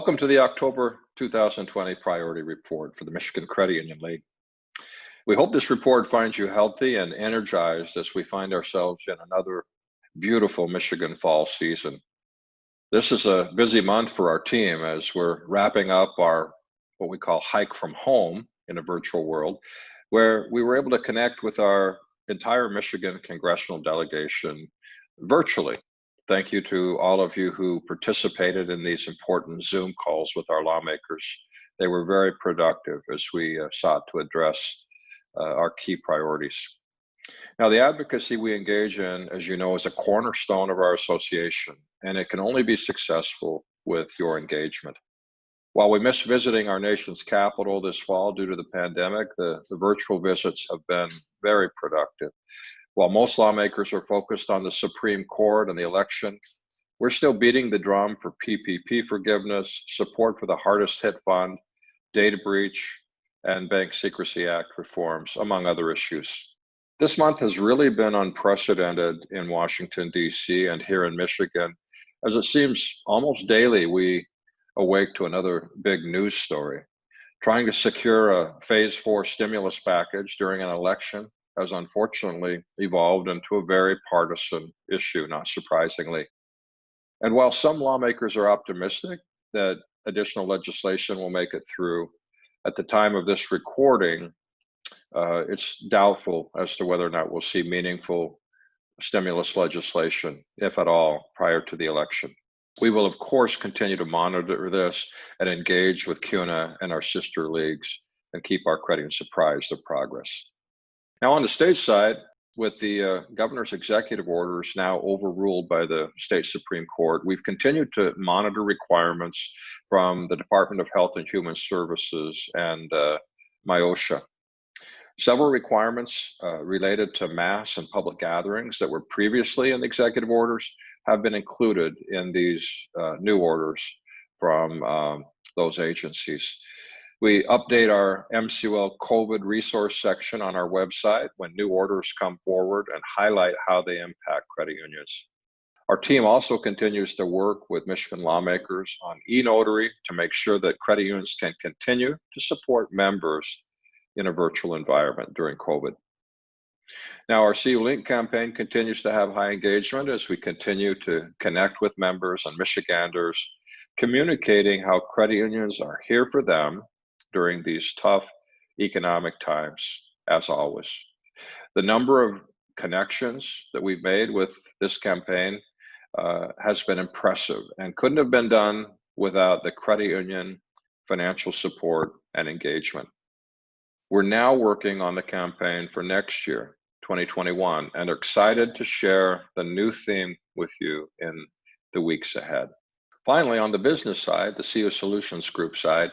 Welcome to the October 2020 Priority Report for the Michigan Credit Union League. We hope this report finds you healthy and energized as we find ourselves in another beautiful Michigan fall season. This is a busy month for our team as we're wrapping up our what we call hike from home in a virtual world, where we were able to connect with our entire Michigan congressional delegation virtually. Thank you to all of you who participated in these important Zoom calls with our lawmakers. They were very productive as we sought to address our key priorities. Now, the advocacy we engage in, as you know, is a cornerstone of our association, and it can only be successful with your engagement. While we miss visiting our nation's capital this fall due to the pandemic, the virtual visits have been very productive. While most lawmakers are focused on the Supreme Court and the election, we're still beating the drum for PPP forgiveness, support for the hardest hit fund, data breach, and Bank Secrecy Act reforms, among other issues. This month has really been unprecedented in Washington, D.C. and here in Michigan, as it seems almost daily we awake to another big news story. Trying to secure a Phase 4 stimulus package during an election has unfortunately evolved into a very partisan issue, not surprisingly. And while some lawmakers are optimistic that additional legislation will make it through, at the time of this recording, it's doubtful as to whether or not we'll see meaningful stimulus legislation, if at all, prior to the election. We will, of course, continue to monitor this and engage with CUNA and our sister leagues and keep our credit unions apprised of progress. Now, on the state side, with the governor's executive orders now overruled by the state Supreme Court, we've continued to monitor requirements from the Department of Health and Human Services and MIOSHA. Several requirements related to mass and public gatherings that were previously in the executive orders have been included in these new orders from those agencies. We update our MCUL COVID resource section on our website when new orders come forward and highlight how they impact credit unions. Our team also continues to work with Michigan lawmakers on e-notary to make sure that credit unions can continue to support members in a virtual environment during COVID. Now, our CLink campaign continues to have high engagement as we continue to connect with members and Michiganders, communicating how credit unions are here for them during these tough economic times, as always. The number of connections that we've made with this campaign has been impressive and couldn't have been done without the credit union financial support and engagement. We're now working on the campaign for next year, 2021, and are excited to share the new theme with you in the weeks ahead. Finally, on the business side, the CO Solutions Group side,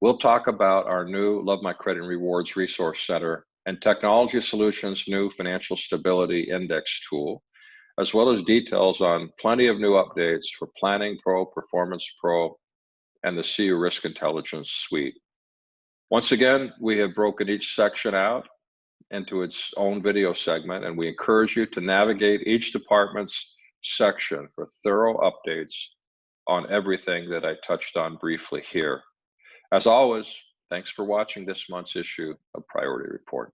we'll talk about our new Love My Credit and Rewards Resource Center and Technology Solutions' new Financial Stability Index tool, as well as details on plenty of new updates for Planning Pro, Performance Pro, and the CU Risk Intelligence Suite. Once again, we have broken each section out into its own video segment, and we encourage you to navigate each department's section for thorough updates on everything that I touched on briefly here. As always, thanks for watching this month's issue of Priority Report.